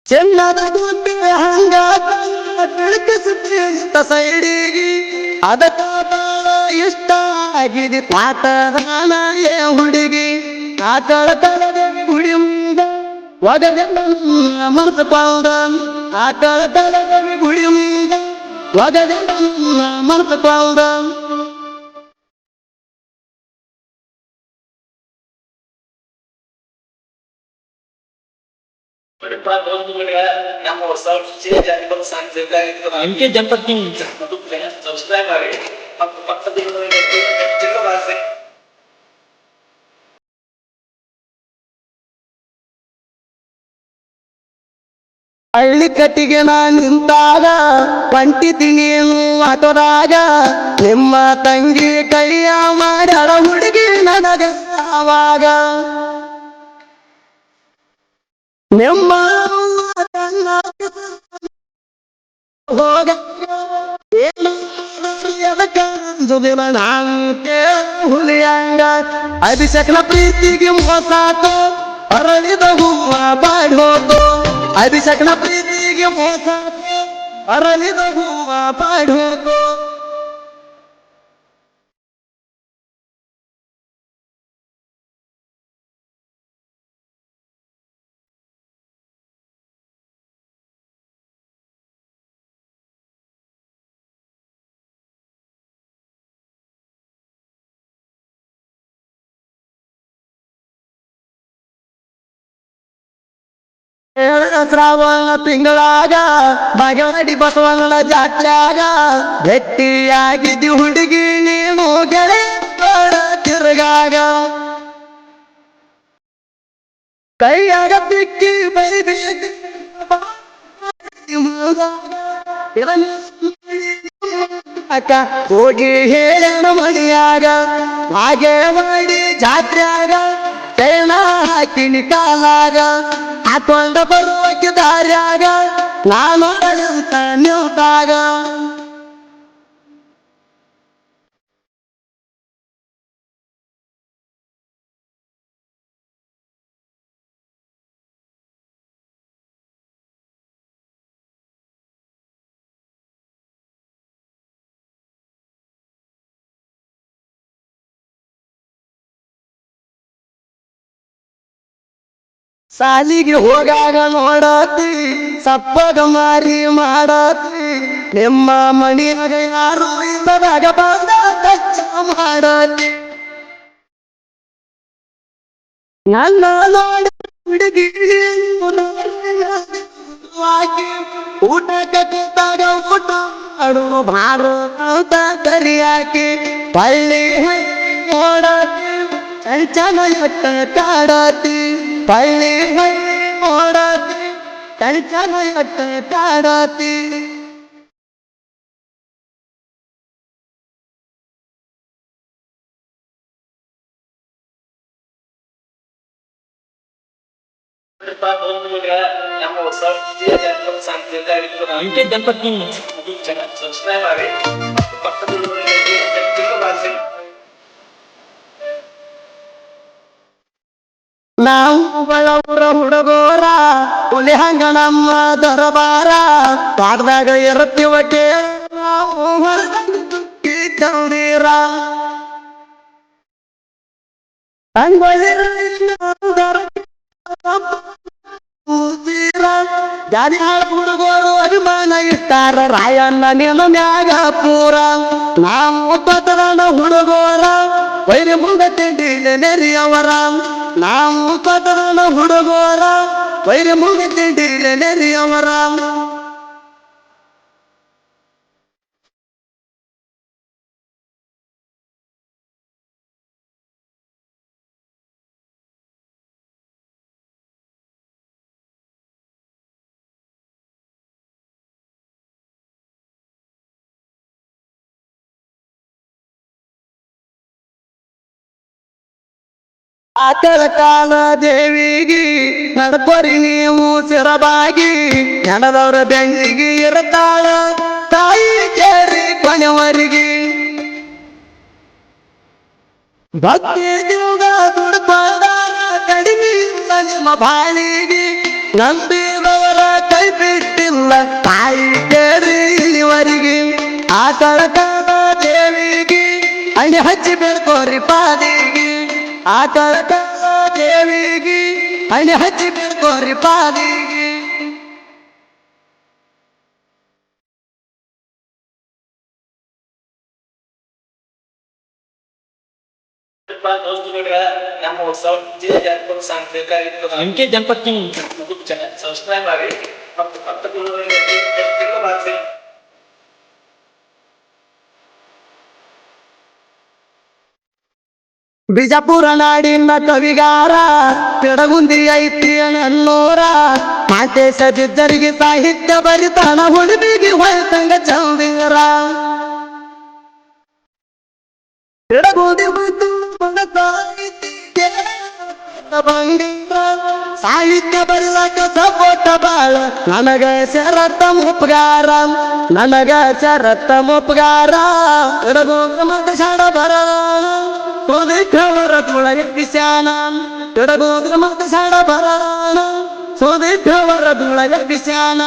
ಚೆನ್ನದ ಗುಬ್ಬಿ ಹಂಗ ಬೆಳಕಿಸುತ್ತ ಸೈಡಿಗೆ ಅದಕ್ಕ ಬಾಳ ಇಷ್ಟ ಆಗಿದೆ ಪಾತದಾನ ಹುಡುಗಿ ಆತಳ ತಳದೇವಿ ಗುಡಿ ಮುಂದ ಒಗದೆಲ್ಲ ಮನಸ್ಸುಕೊಂಡ ಆತಳ ತಳದೇವಿ ಗುಡಿ ಮುಂದ ಒಗದೆಲ್ಲ ಮನಸ್ಸುಕೊಂಡ MK जनपद की ಹಳ್ಳಿ ಕಟ್ಟಿಗೆ ನಾನು ನಿಂತಾಗ ಹೊಂಟಿದ್ದೀನಿ ಮಾತರಾಗ ನಿಮ್ಮ ತಂಗಿ ಕೈಯ ಮಾಡ್ಯಾಳ ಹುಡುಗಿ ನನಗ ಆವಾಗ ನಿಮ್ಮ ಹೋಗ ಹುಲಿಯಂಗ ಅಭಿಷೇಕನ ಪ್ರೀತಿಗೆ ಮೋಸಾತು ಅರಳಿದ ಹೂವ ಬಾಡಿ ಹೋತು ಅಭಿಷೇಕನ ಪ್ರೀತಿಗೆ ಮೋಸಾತು ಅರಳಿದ ಹೂವ ಬಾಡಿ ಹೋತು ಶ್ರಾವಣ ತಿಂಗಳಾಗ ಬಗಡಿ ಬಸವನ ಜಾತ್ಯಾಗ ಗಟ್ಟಿಯಾಗಿದ್ದಿ ಹುಡುಗಿ ನೀನು ಗೆಳೆಯ ತಿರುಗಾಗ ಕೈಯಾಗ ಬಿಕ್ಕಿ ಬೈಬೇಕು ಅಕ್ಕ ಹೋಗಿ ಹೇಳಣ ಮಡಿಯಾಗ ಹಾಗೆ ಮಾಡಿ ಜಾತ್ರ್ಯಾಗ ತೇಣ ಹಾಕಿನಿ ಕಾಲಾಗ ಹಾಕೊಂಡ ಬರುವಕ್ಕೆ ದಾರ್ಯಾಗ ನಾನು ಅಂತ ನಿಲ್ತಾಗ ಸಾಲಿಗೆ ಹೋಗಾಗ ನೋಡತಿ ಸಪ್ಪಗ ಮಾರಿ ಮಾಡತಿ ನಿಮ್ಮ ಮಣಿಯಾಗ ಯಾರು ಇಲ್ಲದಾಗ ಬಂದ ಕಚ್ಚ ಮಾಡತಿ ನನ್ನ ನೋಡಿ ಹುಡುಗಿ ಊಟ ಕಟ್ಟಿದಾಗ ಊಟ ಮಾಡು ಬಾರು ಅಂತ ಕರಿಯಾಕಿ ಪಳ್ಳಿ ನೋಡತಿ ಚಂಚನ ಎಟ್ಟ ಕಾಡತಿ ಪಳ್ಳಿ ನೋಡತಿ ಚಂಚನ ಎಟ್ಟ ಕಾಡತಿ MK जनपद की ನಾವು ಬಳವರ ಹುಡುಗೋರ ಹುಲಿ ಹಂಗ ನಮ್ಮ ದರಬಾರ ಪಾಡ್ದಾಗ ಇರುತ್ತೀವ ಕೇಳೀರ ಗಾಡಿ ಹುಡುಗರು ಅಭಿಮಾನ ಇಟ್ಟಾರ ರಾಯಣ್ಣ ನಿನ್ನ ಮ್ಯಾಗ ಪೂರ ನಾವು ಪತರಣ ಹುಡುಗೋರ ವೈರಿ ಮುಂದೆ ತಿಂಡಿಲೆ ನೆರಿಯವರ ನಾವು ಪತರಣ ಹುಡುಗೋರ ವೈರಿ ಮುಂದೆ ತಿಂಡಿಲೆ ನೆರಿಯವರ ಆಕಳ ಕಾಲ ದೇವಿಗೆ ನಡ್ಕೊರಿ ನೀವು ಸಿರಬಾಗಿ ಹೆಣದವ್ರ ಬೆಂಗಿಗೆ ಇರ್ತಾಳ ತಾಯಿ ಕೇರಿ ಕೊನೆವರಿಗೆ ಭಕ್ತಿ ದೇವ್ಗ ದುಡ್ಕೊಂಡ ಕಡಿಮೆ ನಿಮ್ಮ ಬಾಳಿಗೆ ನಂಬಿದವರ ಬಿಟ್ಟಿಲ್ಲ ತಾಯಿ ಕೇಳಿ ಇಲ್ಲಿವರೆಗೆ ಆಕಳ ಕಾಲ ದೇವಿಗೆ ಅಣಿ ಹಚ್ಚಿ ಬೆಳ್ಕೋರಿ ಪಾದಿಗೆ ಆಕಳ ಕಾಲ ದೇವಿಗೆ ಅಣಿ ಹಚ್ಚಿ ಬೆಳ್ಕೋರಿ ಪಾದಿಗೆ ನಮ್ಮ ಅಂಕೆ ಗಣಪತಿ ಸಬ್ಸ್ಕ್ರೈಬ್ ಮಾಡಿ ಮತ್ತು ಬಿಜಾಪುರ ನಾಡಿನ ಕವಿಗಾರ ಪಿಡಗುಂದಿ ಐತಿ ನನ್ನೂರ ಮಾತೇಶ ಬಿದ್ದರಿಗೆ ಸಾಹಿತ್ಯ ಬರಿತಾನ ಹುಡುಬಿಗೆ ಹೊಯ್ತಂಗ ಚಂದೀರ ಪಿಡಗುಂದಿ ಸಾಹಿತ್ಯ ಬರಿಲಕ್ಕ ಸಪೋಟ ಬಾಳ ನನಗ ಶರತ್ತ ಮುಪ್ಗಾರ ನನಗ ಶರತ್ತ ಮುಪ್ಗಾರ ಪಿಡಗುಂದಿ ಮತ್ತೆ ಶಾಡ ಬರ ಸೋದಿಟ್ಟವರ ಧೂಳಗೆ ಶಾನ ಪಿಡಗುಂದಿ ಮತ್ತೆ ಶಾಡ ಬರ ಸೋದಿಟ್ಟವರ ಧೂಳಗೆ ಶಾನ